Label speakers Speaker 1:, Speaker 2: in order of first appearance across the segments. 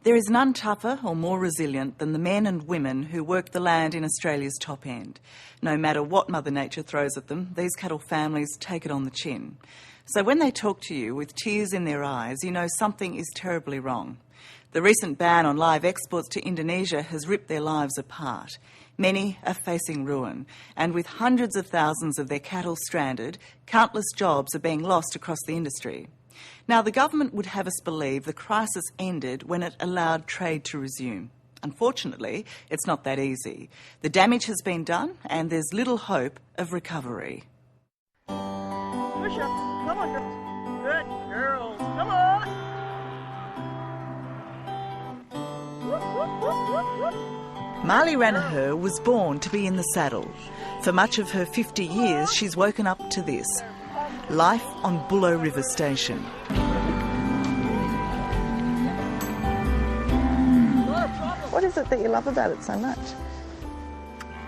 Speaker 1: There is none tougher or more resilient than the men and women who work the land in Australia's top end. No matter what Mother Nature throws at them, these cattle families take it on the chin. So when they talk to you with tears in their eyes, you know something is terribly wrong. The recent ban on live exports to Indonesia has ripped their lives apart. Many are facing ruin, and with hundreds of thousands of their cattle stranded, countless jobs are being lost across the industry. Now, the government would have us believe the crisis ended when it allowed trade to resume. Unfortunately, it's not that easy. The damage has been done, and there's little hope of recovery.
Speaker 2: Push up. Come on, girls. Good girls. Come on. Whoop, whoop, whoop, whoop, whoop.
Speaker 1: Marley Ranaher was born to be in the saddle. For much of her 50 years, she's woken up to this. Life on Bullo River Station.
Speaker 3: What is it that you love about it so much?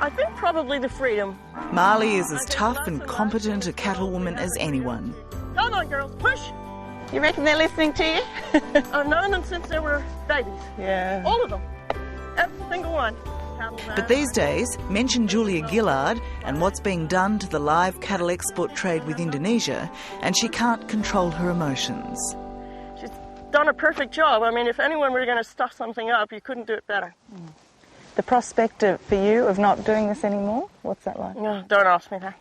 Speaker 2: I think probably the freedom.
Speaker 1: Marley is as tough and competent a cattlewoman as anyone.
Speaker 2: Come on, girls, push!
Speaker 3: You reckon they're listening to you?
Speaker 2: I've known them since they were babies.
Speaker 3: Yeah.
Speaker 2: All of them. Every single one.
Speaker 1: But these days, mention Julia Gillard and what's being done to the live cattle export trade with Indonesia, and she can't control her emotions.
Speaker 2: She's done a perfect job. I mean, if anyone were going to stuff something up, you couldn't do it better.
Speaker 3: The prospect for you of not doing this anymore, what's that like?
Speaker 2: No, don't ask me that.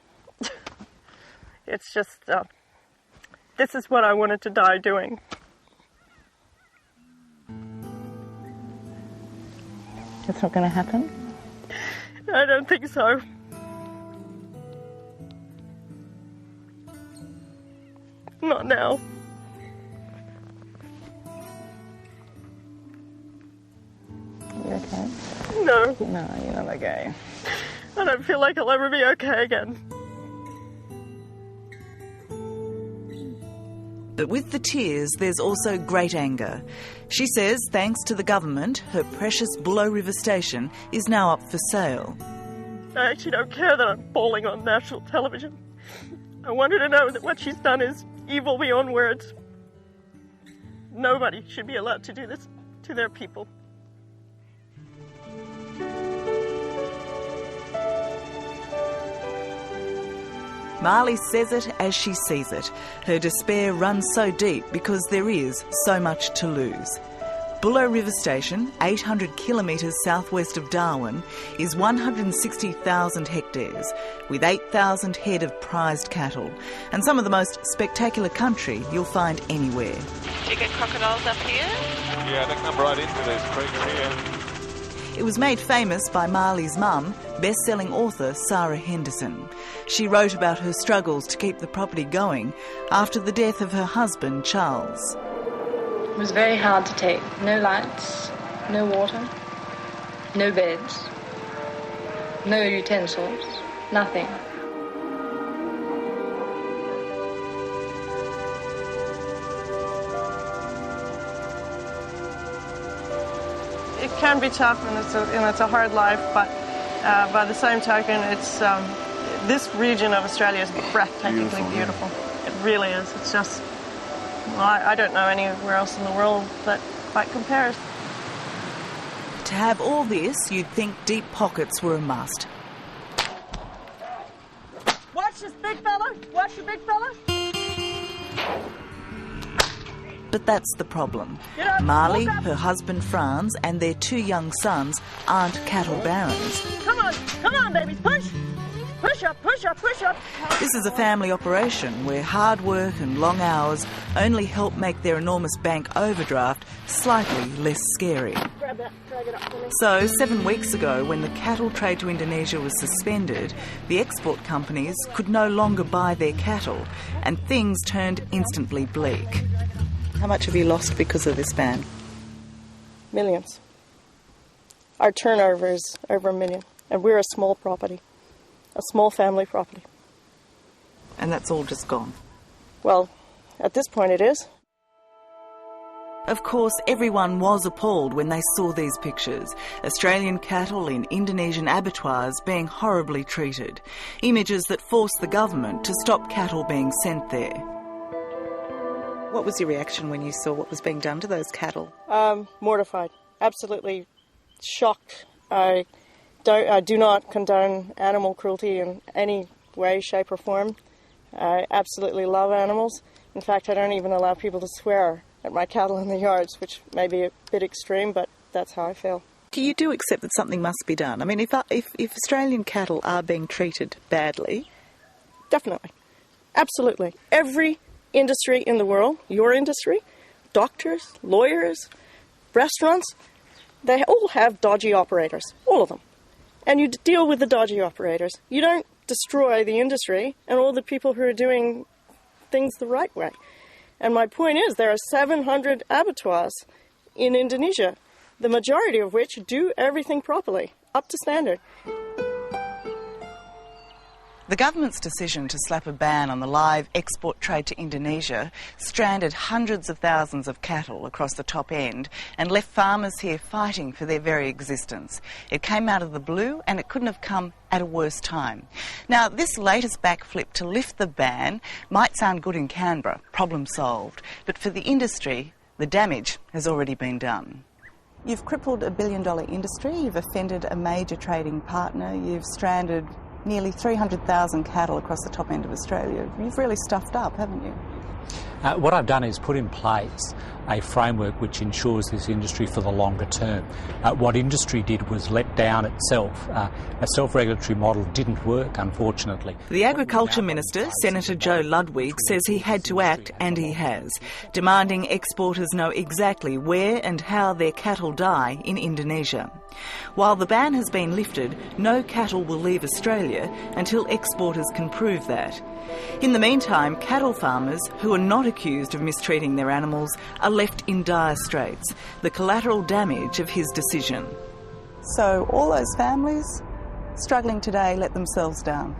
Speaker 2: It's just, this is what I wanted to die doing.
Speaker 3: It's not going to happen?
Speaker 2: I don't think so. Not now.
Speaker 3: You okay?
Speaker 2: No.
Speaker 3: No, you're not okay.
Speaker 2: I don't feel like I'll ever be okay again.
Speaker 1: But with the tears, there's also great anger. She says, thanks to the government, her precious Bullo River Station is now up for sale.
Speaker 2: I actually don't care that I'm bawling on national television. I want her to know that what she's done is evil beyond words. Nobody should be allowed to do this to their people.
Speaker 1: Marley says it as she sees it. Her despair runs so deep because there is so much to lose. Bullo River Station, 800 kilometres southwest of Darwin, is 160,000 hectares, with 8,000 head of prized cattle, and some of the most spectacular country you'll find anywhere.
Speaker 3: Do you get crocodiles up here?
Speaker 4: Yeah, they come right into these creeks here.
Speaker 1: It was made famous by Marley's mum, best-selling author Sarah Henderson. She wrote about her struggles to keep the property going after the death of her husband, Charles.
Speaker 5: It was very hard to take. No lights, no water, no beds, no utensils, nothing.
Speaker 2: It can be tough, and it's a hard life, but by the same token, it's this region of Australia is breathtakingly beautiful. It really is. It's just, well, I don't know anywhere else in the world that quite compares.
Speaker 1: To have all this, you'd think deep pockets were a must.
Speaker 2: Watch this big fella! Watch the big fella!
Speaker 1: But that's the problem. Marley, her husband Franz, and their 2 young sons aren't cattle barons.
Speaker 2: Come on, babies, push! Push up, push up, push up!
Speaker 1: This is a family operation where hard work and long hours only help make their enormous bank overdraft slightly less scary.
Speaker 2: Grab that, drag it up for me.
Speaker 1: So, 7 weeks ago, when the cattle trade to Indonesia was suspended, the export companies could no longer buy their cattle, and things turned instantly bleak. How much have you lost because of this ban?
Speaker 2: Millions. Our turnover is over $1 million, and we're a small property, a small family property.
Speaker 1: And that's all just gone?
Speaker 2: Well, at this point it is.
Speaker 1: Of course, everyone was appalled when they saw these pictures. Australian cattle in Indonesian abattoirs being horribly treated. Images that forced the government to stop cattle being sent there. What was your reaction when you saw what was being done to those cattle?
Speaker 2: Mortified. Absolutely shocked. I do not condone animal cruelty in any way, shape or form. I absolutely love animals. In fact, I don't even allow people to swear at my cattle in the yards, which may be a bit extreme, but that's how I feel.
Speaker 1: You do accept that something must be done. I mean, if Australian cattle are being treated badly...
Speaker 2: Definitely. Absolutely. Every industry in the world, your industry, doctors, lawyers, restaurants, they all have dodgy operators, all of them. And you deal with the dodgy operators. You don't destroy the industry and all the people who are doing things the right way. And my point is, there are 700 abattoirs in Indonesia, the majority of which do everything properly, up to standard.
Speaker 1: The government's decision to slap a ban on the live export trade to Indonesia stranded hundreds of thousands of cattle across the top end and left farmers here fighting for their very existence. It came out of the blue and it couldn't have come at a worse time. Now, this latest backflip to lift the ban might sound good in Canberra, problem solved, but for the industry, the damage has already been done. You've crippled a billion-dollar industry, you've offended a major trading partner, you've stranded nearly 300,000 cattle across the top end of Australia. You've really stuffed up, haven't you?
Speaker 6: What I've done is put in place a framework which ensures this industry for the longer term. What industry did was let down itself. A self-regulatory model didn't work, unfortunately.
Speaker 1: The Agriculture Minister, Senator Joe Ludwig, says he had to act, and he has, demanding exporters know exactly where and how their cattle die in Indonesia. While the ban has been lifted, no cattle will leave Australia until exporters can prove that. In the meantime, cattle farmers who are not accused of mistreating their animals are left in dire straits, the collateral damage of his decision. So all those families struggling today let themselves down?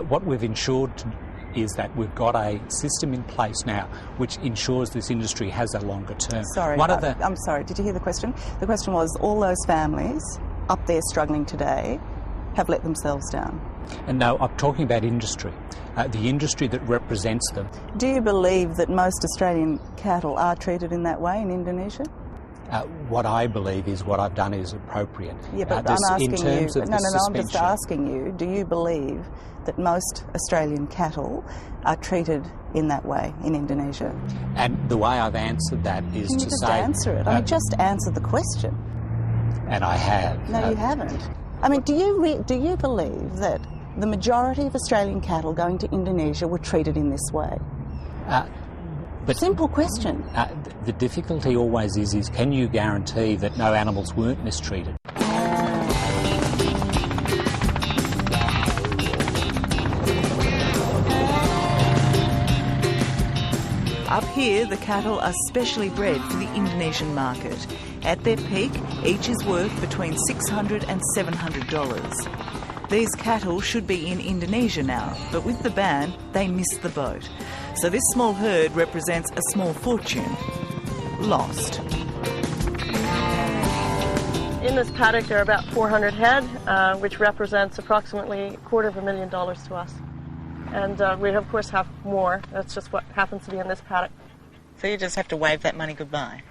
Speaker 6: What we've ensured is that we've got a system in place now which ensures this industry has a longer term.
Speaker 1: I'm sorry, did you hear the question? The question was, all those families up there struggling today have let themselves down?
Speaker 6: And no, I'm talking about industry, the industry that represents them.
Speaker 1: Do you believe that most Australian cattle are treated in that way in Indonesia?
Speaker 6: What I believe is what I've done is appropriate.
Speaker 1: Yeah, but I'm asking you. I'm just asking you. Do you believe that most Australian cattle are treated in that way in Indonesia?
Speaker 6: And the way I've answered that is
Speaker 1: to say... Can you just answer it? I mean, just answer the question.
Speaker 6: And I have.
Speaker 1: No, you haven't. I mean, do you believe that the majority of Australian cattle going to Indonesia were treated in this way?
Speaker 6: But
Speaker 1: simple question.
Speaker 6: The difficulty always is can you guarantee that no animals weren't mistreated?
Speaker 1: Up here, the cattle are specially bred for the Indonesian market. At their peak, each is worth between $600 and $700. These cattle should be in Indonesia now, but with the ban, they missed the boat. So this small herd represents a small fortune lost.
Speaker 2: In this paddock, there are about 400 head, which represents approximately $250,000 to us. And we, of course, have more. That's just what happens to be in this paddock.
Speaker 1: So you just have to wave that money goodbye?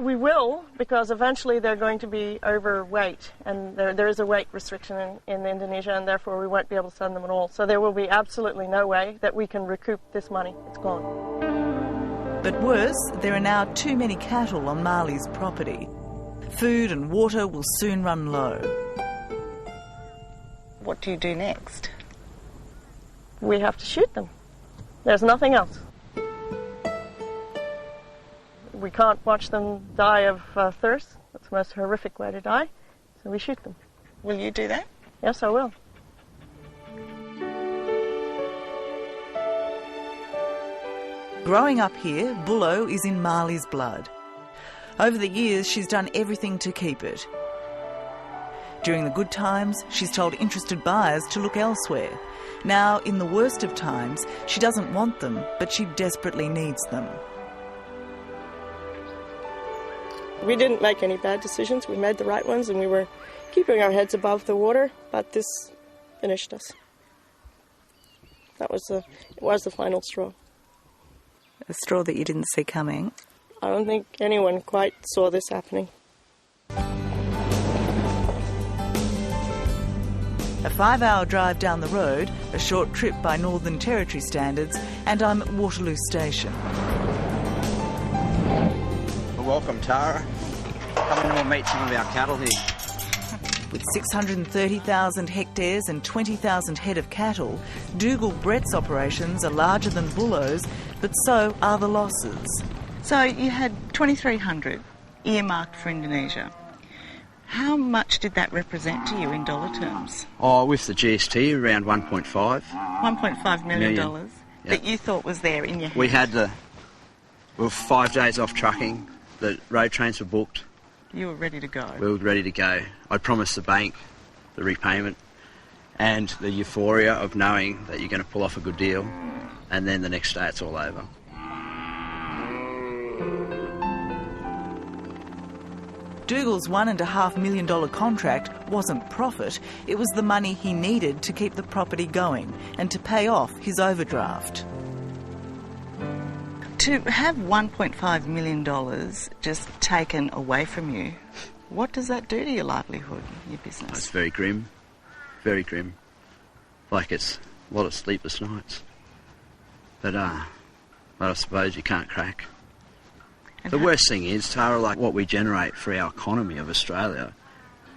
Speaker 2: We will, because eventually they're going to be overweight, and there is a weight restriction in Indonesia, and therefore we won't be able to send them at all. So there will be absolutely no way that we can recoup this money. It's gone.
Speaker 1: But worse, there are now too many cattle on Mali's property. Food and water will soon run low. What do you do next?
Speaker 2: We have to shoot them. There's nothing else. We can't watch them die of thirst. That's the most horrific way to die. So we shoot them.
Speaker 1: Will you do that?
Speaker 2: Yes, I will.
Speaker 1: Growing up here, bulo is in Mali's blood. Over the years, she's done everything to keep it. During the good times, she's told interested buyers to look elsewhere. Now, in the worst of times, she doesn't want them, but she desperately needs them.
Speaker 2: We didn't make any bad decisions. We made the right ones, and we were keeping our heads above the water, but this finished us. It was the final straw.
Speaker 3: A straw that you didn't see coming.
Speaker 2: I don't think anyone quite saw this happening.
Speaker 1: A 5-hour drive down the road, a short trip by Northern Territory standards, and I'm at Waterloo Station.
Speaker 7: Well, welcome, Tara. Come in and we'll meet some of our cattle here.
Speaker 1: With 630,000 hectares and 20,000 head of cattle, Dougal Brett's operations are larger than Bullo's, but so are the losses.
Speaker 3: So you had 2,300 earmarked for Indonesia. How much did that represent to you in dollar terms?
Speaker 7: Oh, with the GST, around 1.5.
Speaker 3: $1.5 million that you thought was there in your hands.
Speaker 7: We were 5 days off trucking. The road trains were booked.
Speaker 3: You were ready to go.
Speaker 7: We were ready to go. I promised the bank the repayment and the euphoria of knowing that you're going to pull off a good deal, and then the next day it's all over.
Speaker 1: Dougal's $1.5 million contract wasn't profit, it was the money he needed to keep the property going and to pay off his overdraft.
Speaker 3: To have $1.5 million just taken away from you, what does that do to your livelihood, your business?
Speaker 7: It's very grim, very grim. Like it's a lot of sleepless nights. But I suppose you can't crack. The worst thing is, Tara, like what we generate for our economy of Australia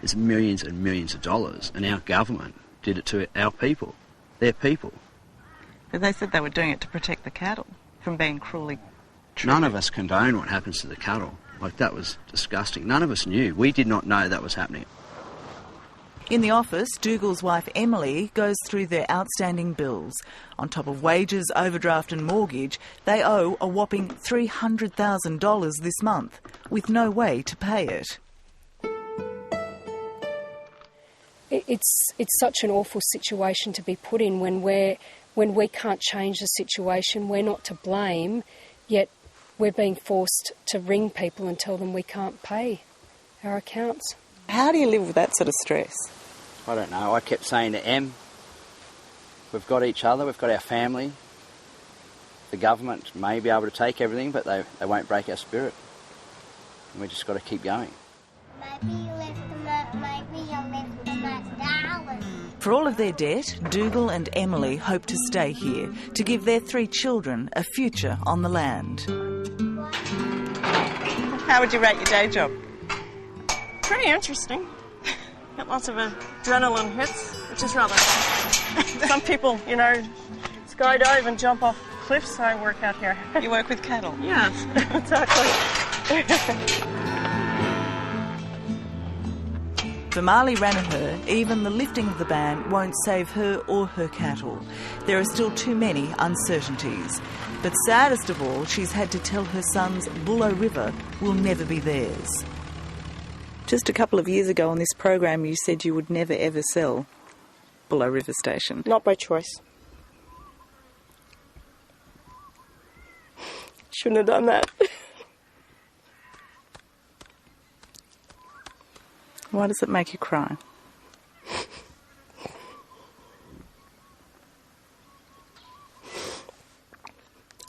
Speaker 7: is millions and millions of dollars, and our government did it to our people, their people.
Speaker 3: But they said they were doing it to protect the cattle from being cruelly treated.
Speaker 7: None of us condone what happens to the cattle. Like, that was disgusting. None of us knew. We did not know that was happening.
Speaker 1: In the office, Dougal's wife Emily goes through their outstanding bills. On top of wages, overdraft and mortgage, they owe a whopping $300,000 this month, with no way to pay it.
Speaker 8: It's such an awful situation to be put in when we can't change the situation. We're not to blame, yet we're being forced to ring people and tell them we can't pay our accounts.
Speaker 3: How do you live with that sort of stress?
Speaker 7: I don't know. I kept saying to Em, we've got each other, we've got our family. The government may be able to take everything, but they won't break our spirit. And we just got to keep going.
Speaker 1: For all of their debt, Dougal and Emily hope to stay here, to give their 3 children a future on the land.
Speaker 3: How would you rate your day job?
Speaker 2: Pretty interesting. Got lots of adrenaline hits, which is rather fun. Some people, skydive and jump off cliffs. I work out here.
Speaker 3: You work with cattle?
Speaker 2: Yes, exactly.
Speaker 1: For Marley Ranaher, even the lifting of the ban won't save her or her cattle. There are still too many uncertainties. But saddest of all, she's had to tell her sons Bullo River will never be theirs.
Speaker 3: Just a couple of years ago on this program, you said you would never ever sell Bullo River Station.
Speaker 2: Not by choice. Shouldn't have done that.
Speaker 3: Why does it make you cry?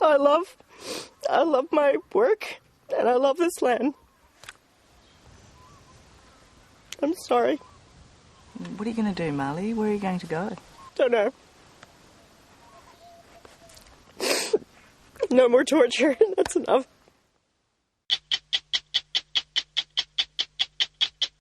Speaker 2: I love my work, and I love this land. I'm sorry.
Speaker 3: What are you going to do, Marley? Where are you going to go?
Speaker 2: Don't know. No more torture. That's enough.